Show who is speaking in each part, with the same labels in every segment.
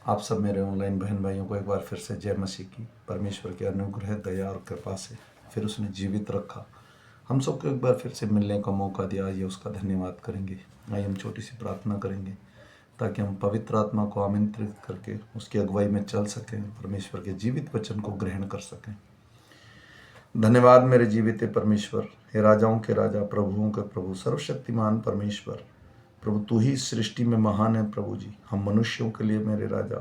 Speaker 1: आप सब मेरे ऑनलाइन बहन भाइयों को एक बार फिर से जय मसीह की। परमेश्वर के अनुग्रह, दया और कृपा से फिर उसने जीवित रखा, हम सबको एक बार फिर से मिलने का मौका दिया। आइए उसका धन्यवाद करेंगे। आइए हम छोटी सी प्रार्थना करेंगे ताकि हम पवित्र आत्मा को आमंत्रित करके उसकी अगुवाई में चल सकें, परमेश्वर के जीवित वचन को ग्रहण कर सकें। धन्यवाद मेरे जीवित परमेश्वर, हे राजाओं के राजा, प्रभुओं के प्रभु, सर्वशक्तिमान परमेश्वर। प्रभु तू ही सृष्टि में महान है। प्रभु जी, हम मनुष्यों के लिए मेरे राजा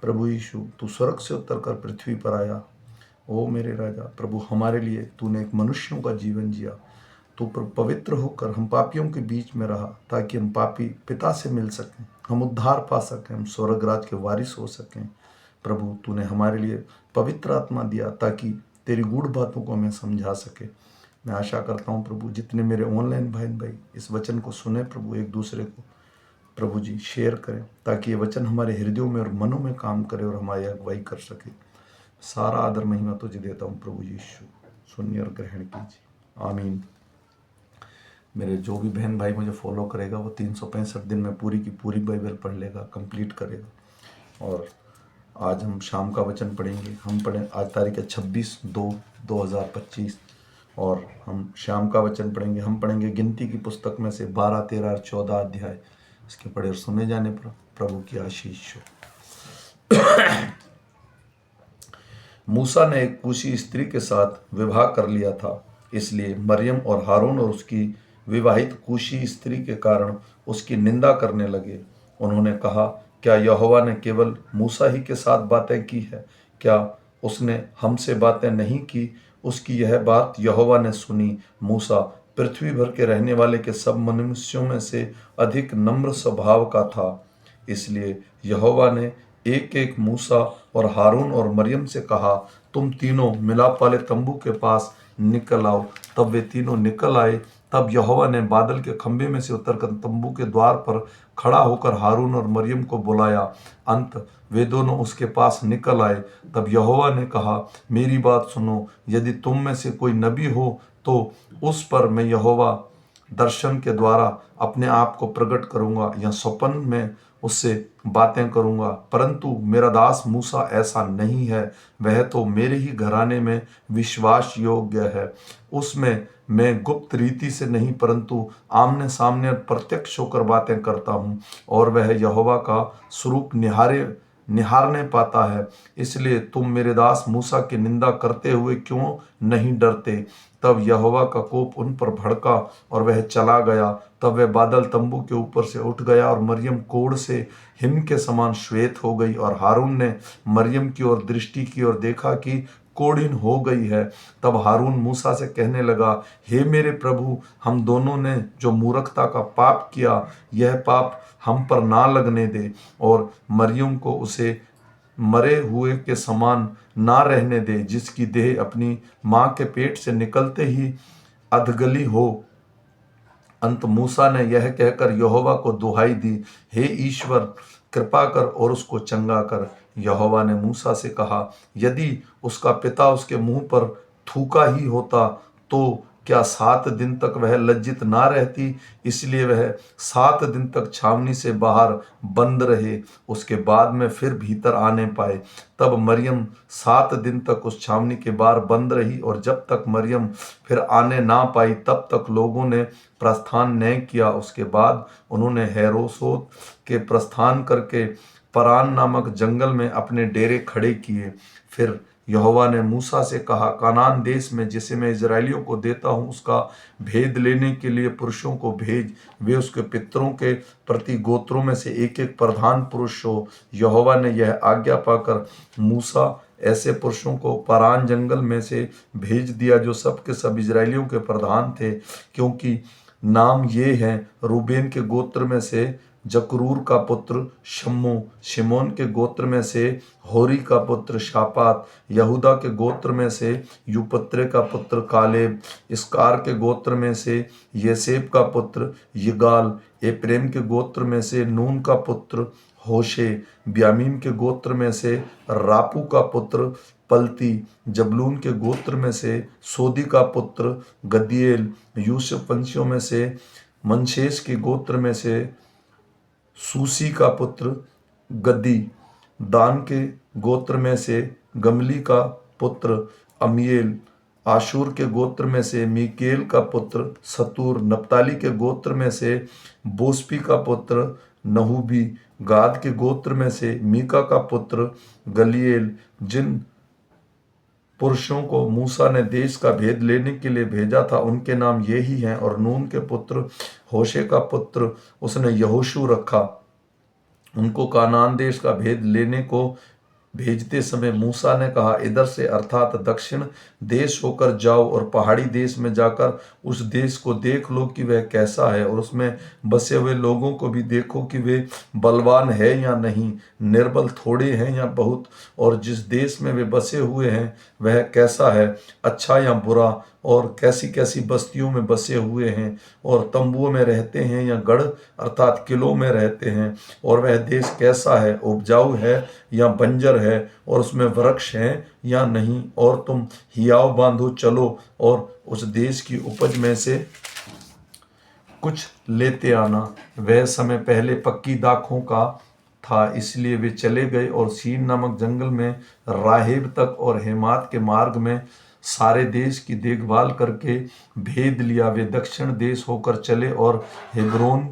Speaker 1: प्रभु यीशु, तू स्वर्ग से उतर कर पृथ्वी पर आया। ओ मेरे राजा प्रभु, हमारे लिए तूने एक मनुष्यों का जीवन जिया। तू पवित्र होकर हम पापियों के बीच में रहा ताकि हम पापी पिता से मिल सकें, हम उद्धार पा सकें, हम स्वर्ग राज के वारिस हो सकें। प्रभु तूने हमारे लिए पवित्र आत्मा दिया ताकि तेरी गूढ़ बातों को हमें समझा सके। मैं आशा करता हूँ प्रभु, जितने मेरे ऑनलाइन बहन भाई इस वचन को सुने प्रभु, एक दूसरे को प्रभु जी शेयर करें ताकि ये वचन हमारे हृदयों में और मनों में काम करे और हमारी अगुवाई कर सके। सारा आदर महिमा तुझे देता हूँ प्रभु यीशु, सुनिए और ग्रहण कीजिए, आमीन। मेरे जो भी बहन भाई मुझे फॉलो करेगा वो 365 दिन में पूरी की पूरी बाइबल पढ़ लेगा, कंप्लीट करेगा। और आज हम शाम का वचन पढ़ेंगे। हम पढ़ें आज तारीख है 26/2/2025 और हम शाम का वचन पढ़ेंगे। हम पढ़ेंगे गिनती की पुस्तक में से 12, 13 और 14 अध्याय। इसके पढ़े और सुने जाने पर प्रभु की आशीष हो। मूसा ने एक कूशी स्त्री के साथ विवाह कर लिया था, इसलिए मरियम और हारून और उसकी विवाहित कूशी स्त्री के कारण उसकी निंदा करने लगे। उन्होंने कहा, क्या यहोवा ने केवल मूसा ही के साथ बातें की है? क्या उसने हमसे बातें नहीं की? उसकी यह बात यहोवा ने सुनी। मूसा पृथ्वी भर के रहने वाले के सब मनुष्यों में से अधिक नम्र स्वभाव का था, इसलिए यहोवा ने एक एक मूसा और हारून और मरियम से कहा, तुम तीनों मिलाप वाले तंबू के पास निकल आओ। तब वे तीनों निकल आए। तब यहोवा ने बादल के खंभे में से उतरकर तंबू के द्वार पर खड़ा होकर हारून और मरियम को बुलाया। अंत वे दोनों उसके पास निकल आए। तब यहोवा ने कहा, मेरी बात सुनो, यदि तुम में से कोई नबी हो तो उस पर मैं यहोवा दर्शन के द्वारा अपने आप को प्रकट करूंगा या स्वप्न में उससे बातें करूंगा। परंतु मेरा दास मूसा ऐसा नहीं है। वह तो मेरे ही घराने में विश्वास योग्य है। उसमें मैं गुप्त रीति से नहीं परंतु आमने सामने प्रत्यक्ष होकर बातें करता हूँ, और वह यहोवा का स्वरूप निहारने पाता है। इसलिए तुम मेरे दास मूसा की निंदा करते हुए क्यों नहीं डरते? तब यहोवा का कोप उन पर भड़का और वह चला गया। तब वह बादल तंबू के ऊपर से उठ गया और मरियम कोढ़ से हिम के समान श्वेत हो गई। और हारून ने मरियम की ओर दृष्टि की और देखा कि कोढ़िन हो गई है। तब हारून मूसा से कहने लगा, हे मेरे प्रभु, हम दोनों ने जो मूर्खता का पाप किया, यह पाप हम पर ना लगने दे, और मरियम को उसे मरे हुए के समान ना रहने दे, जिसकी देह अपनी माँ के पेट से निकलते ही अधगली हो। अंत मूसा ने यह कहकर यहोवा को दुहाई दी, हे ईश्वर, कृपा कर और उसको चंगा कर। यहोवा ने मूसा से कहा, यदि उसका पिता उसके मुंह पर थूका ही होता तो क्या 7 दिन तक वह लज्जित ना रहती? इसलिए वह 7 दिन तक छावनी से बाहर बंद रहे, उसके बाद में फिर भीतर आने पाए। तब मरियम 7 दिन तक उस छावनी के बाहर बंद रही, और जब तक मरियम फिर आने ना पाई तब तक लोगों ने प्रस्थान न किया। उसके बाद उन्होंने हेरोसोत के प्रस्थान करके परान नामक जंगल में अपने डेरे खड़े किए। फिर यहोवा ने मूसा से कहा, कानान देश में जिसे मैं इजराइलियों को देता हूँ उसका भेद लेने के लिए पुरुषों को भेज। वे उसके पितरों के प्रति गोत्रों में से एक एक प्रधान पुरुष हो। यहोवा ने यह आज्ञा पाकर मूसा ऐसे पुरुषों को परान जंगल में से भेज दिया जो सब के सब इजराइलियों के प्रधान थे, क्योंकि नाम ये हैं, रूबेन के गोत्र में से जकरूर का पुत्र शम्मू, शिमोन के गोत्र में से होरी का पुत्र शापात, यहूदा के गोत्र में से युपत्रे का पुत्र कालेब, इसकार के गोत्र में से येसेप का पुत्र यिगाल, एप्रेम के गोत्र में से नून का पुत्र होशे, ब्यामीन के गोत्र में से रापू का पुत्र पलती, जबलून के गोत्र में से सोदी का पुत्र गदीएल, यूसुफ वंशियों में से मनशेस के गोत्र में से सूसी का पुत्र गद्दी, दान के गोत्र में से गमली का पुत्र अमीएल, आशूर के गोत्र में से मीकेल का पुत्र सतूर, नप्ताली के गोत्र में से बोस्पी का पुत्र नहूबी, गाद के गोत्र में से मीका का पुत्र गलीएल। जिन पुरुषों को मूसा ने देश का भेद लेने के लिए भेजा था उनके नाम ये ही हैं। और नून के पुत्र होशे का पुत्र उसने यहोशू रखा। उनको कानान देश का भेद लेने को भेजते समय मूसा ने कहा, इधर से अर्थात दक्षिण देश होकर जाओ और पहाड़ी देश में जाकर उस देश को देख लो कि वह कैसा है, और उसमें बसे हुए लोगों को भी देखो कि वे बलवान है या नहीं, निर्बल थोड़े हैं या बहुत, और जिस देश में वे बसे हुए हैं वह कैसा है, अच्छा या बुरा, और कैसी कैसी बस्तियों में बसे हुए हैं, और तंबुओं में रहते हैं या गढ़ अर्थात किलों में रहते हैं, और वह देश कैसा है, उपजाऊ है या बंजर है, और उसमें वृक्ष हैं या नहीं, और तुम हियाव बांधो चलो और उस देश की उपज में से कुछ लेते आना। वह समय पहले पक्की दाखों का था, इसलिए वे चले गए और सीन नामक जंगल में राहेब तक और हेमात के मार्ग में सारे देश की देखभाल करके भेद लिया। वे दक्षिण देश होकर चले और हेब्रोन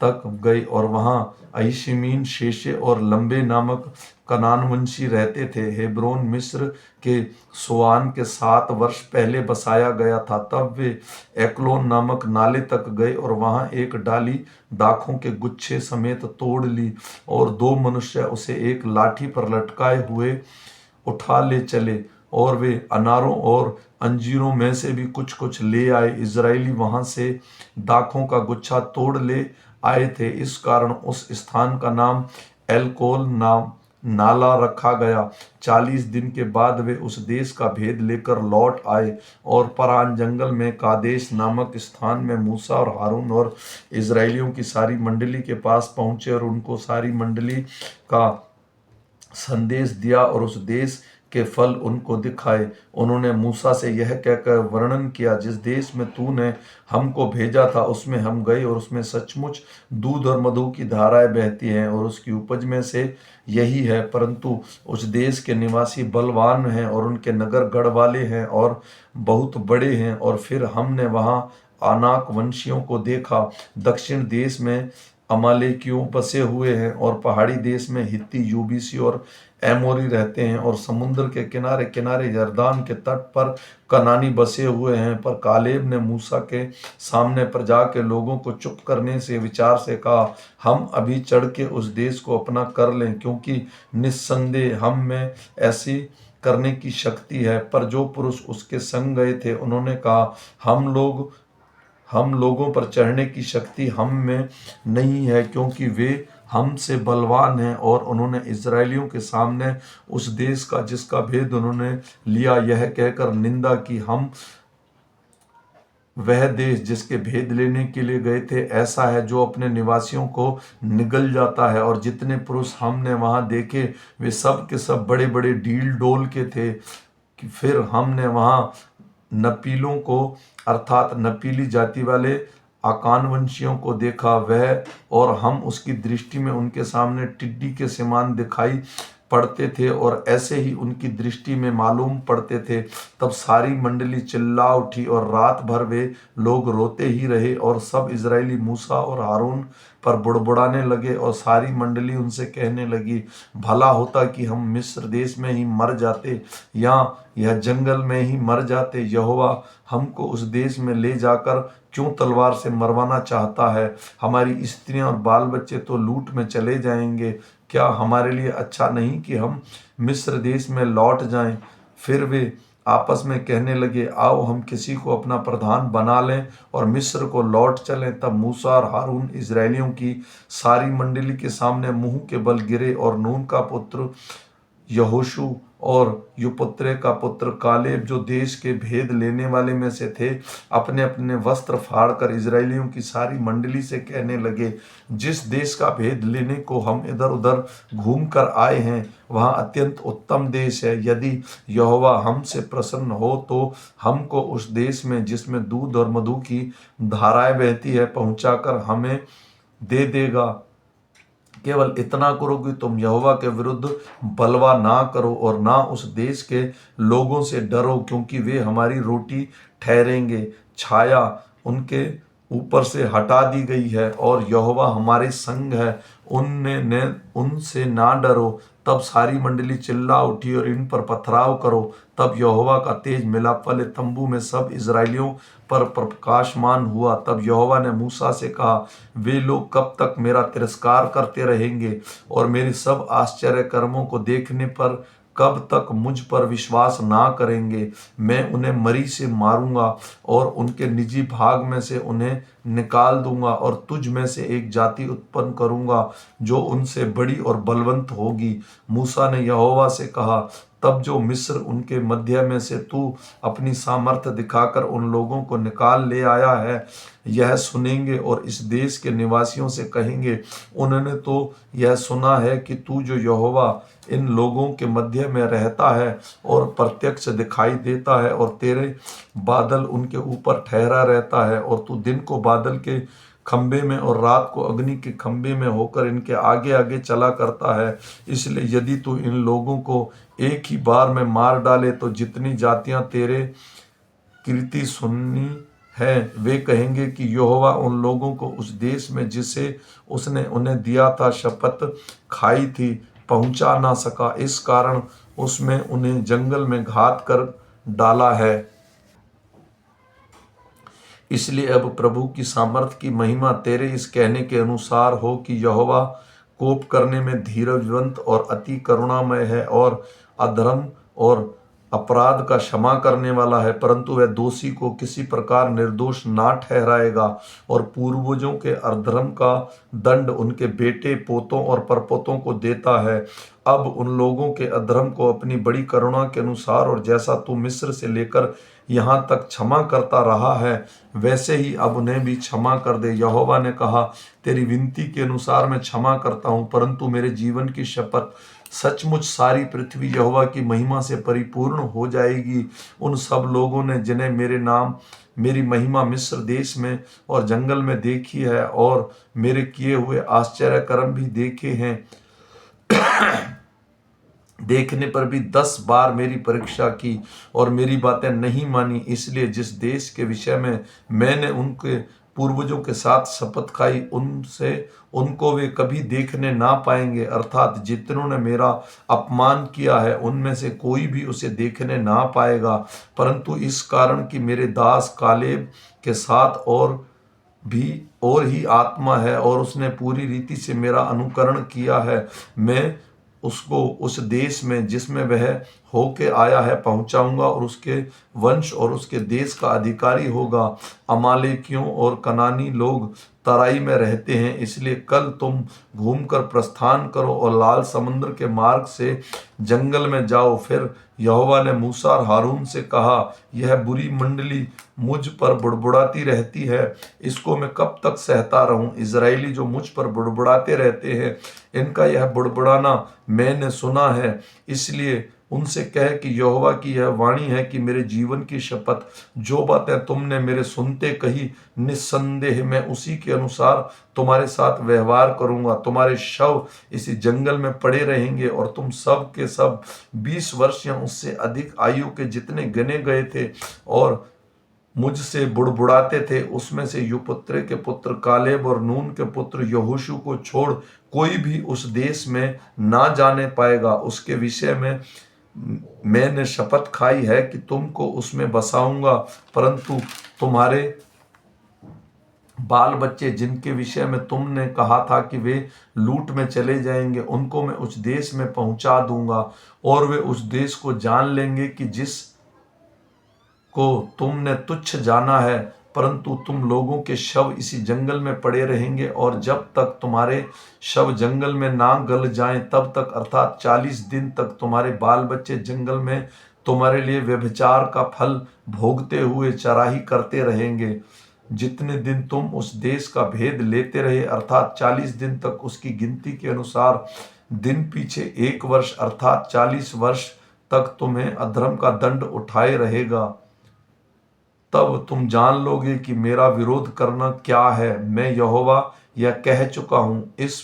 Speaker 1: तक गए, और वहां अयिशमीन, शेशे और लंबे नामक कनानवंशी रहते थे। हेब्रोन मिस्र के सोआन के 7 वर्ष पहले बसाया गया था। तब वे एक्लोन नामक नाले तक गए और वहां एक डाली दाखों के गुच्छे समेत तोड़ ली, और 2 मनुष्य उसे एक लाठी पर लटकाए हुए उठा ले चले, और वे अनारों और अंजीरों में से भी कुछ कुछ ले आए। इजरायली वहां से दाखों का गुच्छा तोड़ ले आए थे, इस कारण उस स्थान का नाम एलकोल नाम नाला रखा गया। 40 दिन के बाद वे उस देश का भेद लेकर लौट आए और परान जंगल में कादेश नामक स्थान में मूसा और हारून और इजरायलियों की सारी मंडली के पास पहुंचे और उनको सारी मंडली का संदेश दिया और उस देश के फल उनको दिखाए। उन्होंने मूसा से यह कहकर वर्णन किया, जिस देश में तूने हमको भेजा था उसमें हम गए, और उसमें सचमुच दूध और मधु की धाराएं बहती हैं, और उसकी उपज में से यही है। परंतु उस देश के निवासी बलवान हैं और उनके नगर गढ़ वाले हैं और बहुत बड़े हैं। और फिर हमने वहां आनाक वंशियों को देखा। दक्षिण देश में अमालेकियों बसे हुए हैं, और पहाड़ी देश में हित्ती, यूबीसी और एमोरी रहते हैं, और समुद्र के किनारे किनारे यरदान के तट पर कनानी बसे हुए हैं। पर कालेब ने मूसा के सामने प्रजा के लोगों को चुप करने से विचार से कहा, हम अभी चढ़ के उस देश को अपना कर लें, क्योंकि निस्संदेह हम में ऐसी करने की शक्ति है। पर जो पुरुष उसके संग गए थे उन्होंने कहा, हम लोगों पर चढ़ने की शक्ति हम में नहीं है, क्योंकि वे हमसे बलवान हैं। और उन्होंने इजरायलियों के सामने उस देश का जिसका भेद उन्होंने लिया यह कहकर निंदा की, हम वह देश जिसके भेद लेने के लिए गए थे ऐसा है जो अपने निवासियों को निगल जाता है। और जितने पुरुष हमने वहां देखे वे सब के सब बड़े बड़े डील डोल के थे। फिर हमने वहां नपीलों को अर्थात नपीली जाति वाले आकान वंशियों को देखा, वह और हम उसकी दृष्टि में उनके सामने टिड्डी के समान दिखाई पड़ते थे और ऐसे ही उनकी दृष्टि में मालूम पड़ते थे। तब सारी मंडली चिल्ला उठी और रात भर वे लोग रोते ही रहे, और सब इजरायली मूसा और हारून पर बुड़बुड़ाने लगे। और सारी मंडली उनसे कहने लगी, भला होता कि हम मिस्र देश में ही मर जाते या यह जंगल में ही मर जाते। यहोवा हमको उस देश में ले जाकर क्यों तलवार से मरवाना चाहता है? हमारी स्त्रियां और बाल बच्चे तो लूट में चले जाएंगे। क्या हमारे लिए अच्छा नहीं कि हम मिस्र देश में लौट जाएं? फिर वे आपस में कहने लगे, आओ हम किसी को अपना प्रधान बना लें और मिस्र को लौट चलें। तब मूसा और हारून इजरायलियों की सारी मंडली के सामने मुंह के बल गिरे, और नून का पुत्र यहोशू और युपुत्रे का पुत्र कालेब जो देश के भेद लेने वाले में से थे, अपने अपने वस्त्र फाड़कर इजरायलियों की सारी मंडली से कहने लगे, जिस देश का भेद लेने को हम इधर उधर घूम कर आए हैं वहाँ अत्यंत उत्तम देश है। यदि यहोवा हमसे प्रसन्न हो तो हमको उस देश में जिसमें दूध और मधु की धाराएं बहती है पहुंचाकर हमें दे देगा, केवल इतना करो कि तुम यहोवा के विरुद्ध बलवा ना करो और ना उस देश के लोगों से डरो, क्योंकि वे हमारी रोटी ठहरेंगे। छाया उनके ऊपर से हटा दी गई है और यहोवा हमारे संग है, उनसे ना डरो। तब सारी मंडली चिल्ला उठी और इन पर पथराव करो। तब यहोवा का तेज मिलाप वाले तंबू में सब इजरायलियों पर प्रकाशमान हुआ। तब यहोवा ने मूसा से कहा, वे लोग कब तक मेरा तिरस्कार करते रहेंगे और मेरे सब आश्चर्य कर्मों को देखने पर कब तक मुझ पर विश्वास ना करेंगे। मैं उन्हें मरी से मारूंगा और उनके निजी भाग में से उन्हें निकाल दूंगा और तुझ में से एक जाति उत्पन्न करूंगा जो उनसे बड़ी और बलवंत होगी। मूसा ने यहोवा से कहा, तब जो मिस्र उनके मध्य में से तू अपनी सामर्थ्य दिखाकर उन लोगों को निकाल ले आया है, यह सुनेंगे और इस देश के निवासियों से कहेंगे, उन्होंने तो यह सुना है कि तू जो यहोवा इन लोगों के मध्य में रहता है और प्रत्यक्ष दिखाई देता है और तेरे बादल उनके ऊपर ठहरा रहता है और तू दिन को बादल के खंबे में और रात को अग्नि के खंबे में होकर इनके आगे आगे चला करता है। इसलिए यदि तू इन लोगों को एक ही बार में मार डाले तो जितनी जातियां तेरे कीर्ति सुननी है वे कहेंगे कि यहोवा उन लोगों को उस देश में जिसे उसने उन्हें दिया था शपथ खाई थी पहुंचा ना सका, इस कारण उसमें उन्हें जंगल में घात कर डाला है। इसलिए अब प्रभु की सामर्थ की महिमा तेरे इस कहने के अनुसार हो कि यहोवा कोप करने में धीरजवंत और अति करुणामय है और अधर्म और अपराध का क्षमा करने वाला है, परंतु वह दोषी को किसी प्रकार निर्दोष ना ठहराएगा और पूर्वजों के अधर्म का दंड उनके बेटे पोतों और परपोतों को देता है। अब उन लोगों के अधर्म को अपनी बड़ी करुणा के अनुसार और जैसा तू मिस्र से लेकर यहाँ तक क्षमा करता रहा है वैसे ही अब उन्हें भी क्षमा कर दे। यहोवा ने कहा, तेरी विनती के अनुसार मैं क्षमा करता हूँ, परंतु मेरे जीवन की शपथ सचमुच सारी पृथ्वी यहोवा की महिमा से परिपूर्ण हो जाएगी। उन सब लोगों ने जिन्हें मेरी महिमा मिस्र देश में और जंगल में देखी है और मेरे किए हुए आश्चर्य कर्म भी देखे हैं, देखने पर भी 10 बार मेरी परीक्षा की और मेरी बातें नहीं मानी। इसलिए जिस देश के विषय में मैंने उनके पूर्वजों के साथ शपथ खाई उनको वे कभी देखने ना पाएंगे, अर्थात जितनों ने मेरा अपमान किया है उनमें से कोई भी उसे देखने ना पाएगा। परंतु इस कारण कि मेरे दास कालेब के साथ और ही आत्मा है और उसने पूरी रीति से मेरा अनुकरण किया है, मैं उसको उस देश में जिसमें वह होके आया है पहुंचाऊंगा और उसके वंश और उसके देश का अधिकारी होगा। अमालेकियों और कनानी लोग तराई में रहते हैं, इसलिए कल तुम घूमकर प्रस्थान करो और लाल समुद्र के मार्ग से जंगल में जाओ। फिर यहोवा ने मूसा और हारून से कहा, यह बुरी मंडली मुझ पर बुड़बुड़ाती रहती है, इसको मैं कब तक सहता रहूं? इजरायली जो मुझ पर बुड़बुड़ाते रहते हैं, इनका यह बुड़बुड़ाना मैंने सुना है। इसलिए उनसे कह कि यहोवा की यह वाणी है कि मेरे जीवन की शपथ, जो बातें तुमने मेरे सुनते कही, निस्संदेह मैं उसी के अनुसार तुम्हारे साथ व्यवहार करूंगा। तुम्हारे शव इसी जंगल में पड़े रहेंगे और तुम सब के सब 20 वर्ष या उससे अधिक आयु के जितने गिने गए थे और मुझसे बुड़बुड़ाते थे, उसमें से युपुत्रे के पुत्र कालेब और नून के पुत्र यहोशू को छोड़ कोई भी उस देश में ना जाने पाएगा। उसके विषय में मैंने शपथ खाई है कि तुमको उसमें बसाऊंगा, परंतु तुम्हारे बाल बच्चे जिनके विषय में तुमने कहा था कि वे लूट में चले जाएंगे, उनको मैं उस देश में पहुंचा दूंगा और वे उस देश को जान लेंगे कि जिस को तुमने तुच्छ जाना है, परंतु तुम लोगों के शव इसी जंगल में पड़े रहेंगे और जब तक तुम्हारे शव जंगल में ना गल जाएं तब तक, अर्थात 40 दिन तक तुम्हारे बाल बच्चे जंगल में तुम्हारे लिए व्यभिचार का फल भोगते हुए चराही करते रहेंगे। जितने दिन तुम उस देश का भेद लेते रहे, अर्थात 40 दिन तक, उसकी गिनती के अनुसार दिन पीछे 1 वर्ष अर्थात 40 वर्ष तक तुम्हें अधर्म का दंड उठाए रहेगा। तब तुम जान लोगे कि मेरा विरोध करना क्या है। मैं यहोवा यह कह चुका हूं। इस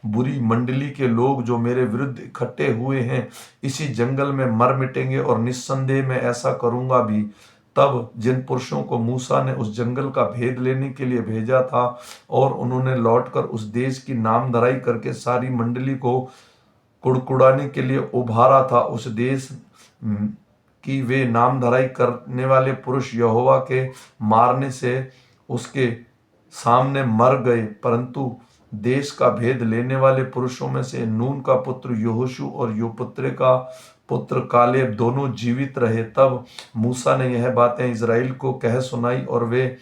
Speaker 1: बुरी मंडली के लोग जो मेरे विरुद्ध इकट्ठे हुए हैं इसी जंगल में मर मिटेंगे, और निस्संदेह मैं ऐसा करूंगा भी। तब जिन पुरुषों को मूसा ने उस जंगल का भेद लेने के लिए भेजा था और उन्होंने लौटकर उस देश की नामधराई करके सारी मंडली को कुड़कुड़ाने के लिए उभारा था, उस देश की वे नामधराई करने वाले पुरुष यहोवा के मारने से उसके सामने मर गए। परंतु देश का भेद लेने वाले पुरुषों में से नून का पुत्र यहोशू और योपुत्रे का पुत्र कालेब दोनों जीवित रहे। तब मूसा ने यह बातें इज़राइल को कह सुनाई और वे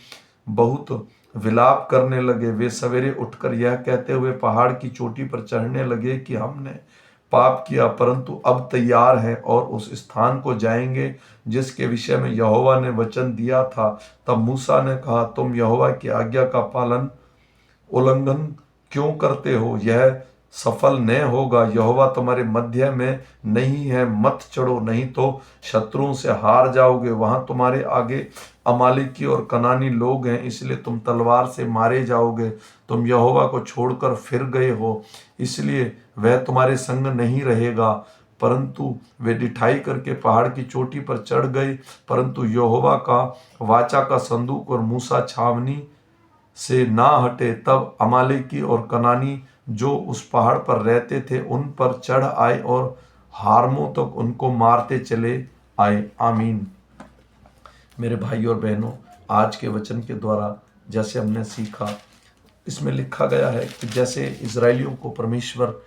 Speaker 1: बहुत विलाप करने लगे। वे सवेरे उठकर यह कहते हुए पहाड़ की चोटी पर चढ़ने लगे कि हमने पाप किया, परंतु अब तैयार है और उस स्थान को जाएंगे जिसके विषय में यहोवा ने वचन दिया था। तब मूसा ने कहा, तुम यहोवा की आज्ञा का उल्लंघन क्यों करते हो? यह सफल न होगा। यहोवा तुम्हारे मध्य में नहीं है, मत चढ़ो, नहीं तो शत्रुओं से हार जाओगे। वहां तुम्हारे आगे अमालेकी और कनानी लोग हैं, इसलिए तुम तलवार से मारे जाओगे। तुम यहोवा को छोड़कर फिर गए हो, इसलिए वह तुम्हारे संग नहीं रहेगा। परंतु वे डिठाई करके पहाड़ की चोटी पर चढ़ गए, परंतु यहोवा का वाचा का संदूक और मूसा छावनी से ना हटे। तब अमालेकी और कनानी जो उस पहाड़ पर रहते थे उन पर चढ़ आए और हारमों तक उनको मारते चले आए। आमीन। मेरे भाई और बहनों, आज के वचन के द्वारा जैसे हमने सीखा, इसमें लिखा गया है कि जैसे इजरायलियों को परमेश्वर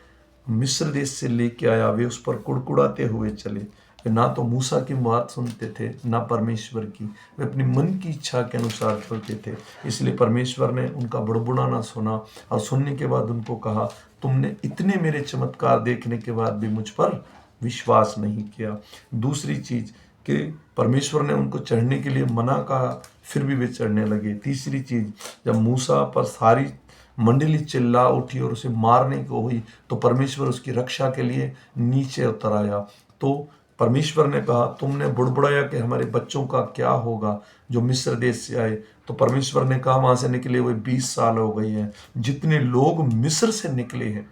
Speaker 1: मिस्र देश से लेके आया, वे उस पर कुड़कुड़ाते हुए चले। वे ना तो मूसा की बात सुनते थे ना परमेश्वर की, वे अपनी मन की इच्छा के अनुसार चलते थे। इसलिए परमेश्वर ने उनका बड़बड़ाना सुना और सुनने के बाद उनको कहा, तुमने इतने मेरे चमत्कार देखने के बाद भी मुझ पर विश्वास नहीं किया। दूसरी चीज कि परमेश्वर ने उनको चढ़ने के लिए मना कहा, फिर भी वे चढ़ने लगे। तीसरी चीज, जब मूसा पर सारी मंडली चिल्ला उठी और उसे मारने को हुई तो परमेश्वर उसकी रक्षा के लिए नीचे उतर आया। तो परमेश्वर ने कहा, तुमने बुड़बुड़ाया कि हमारे बच्चों का क्या होगा जो मिस्र देश से आए। तो परमेश्वर ने कहा, वहां से निकले हुए 20 साल हो गए हैं। जितने लोग मिस्र से निकले हैं,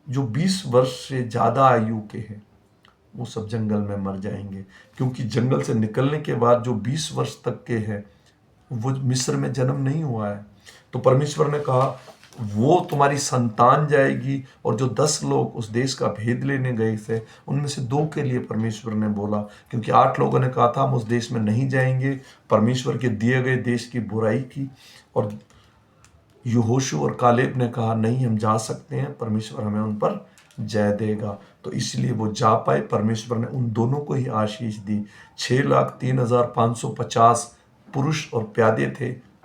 Speaker 1: जो 20 वर्ष से ज्यादा आयु के हैं, वो सब जंगल में मर जाएंगे, क्योंकि जंगल से निकलने के बाद जो 20 वर्ष तक के हैं वो मिस्र में जन्म नहीं हुआ है। तो परमेश्वर ने कहा, वो तुम्हारी संतान जाएगी। और जो 10 लोग उस देश का भेद लेने गए थे, उनमें से 2 के लिए परमेश्वर ने बोला, क्योंकि 8 लोगों ने कहा था हम उस देश में नहीं जाएंगे, परमेश्वर के दिए गए देश की बुराई की। और यहोशू और कालेब ने कहा, नहीं, हम जा सकते हैं, परमेश्वर हमें उन पर जय देगा। तो इसलिए वो जा पाए। परमेश्वर ने उन दोनों को ही आशीष दी। 6,03,550 पुरुष और प्यादे थे,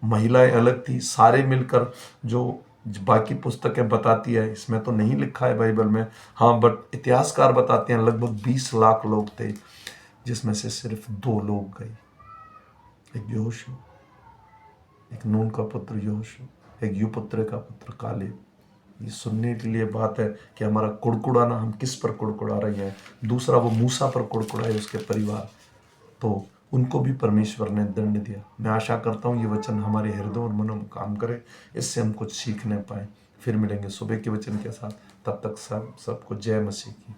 Speaker 1: महिलाएं अलग थी। सारे मिलकर, जो बाकी पुस्तकें बताती है, इसमें तो नहीं लिखा है बाइबल में, हाँ, बट इतिहासकार बताते हैं लगभग 20 लाख लोग थे, जिसमें से सिर्फ 2 लोग गए। एक यहोशू, एक नून का पुत्र यहोशू, एक युपुत्र का पुत्र कालेब। ये सुनने के लिए बात है कि हमारा कुड़कुड़ाना, हम किस पर कुड़कुड़ा रहे हैं। दूसरा, वो मूसा पर कुड़कुड़ाए, उसके परिवार, तो उनको भी परमेश्वर ने दंड दिया। मैं आशा करता हूँ ये वचन हमारे हृदय और मनों में काम करे, इससे हम कुछ सीखने पाए। फिर मिलेंगे सुबह के वचन के साथ। तब तक सबको जय मसीह की।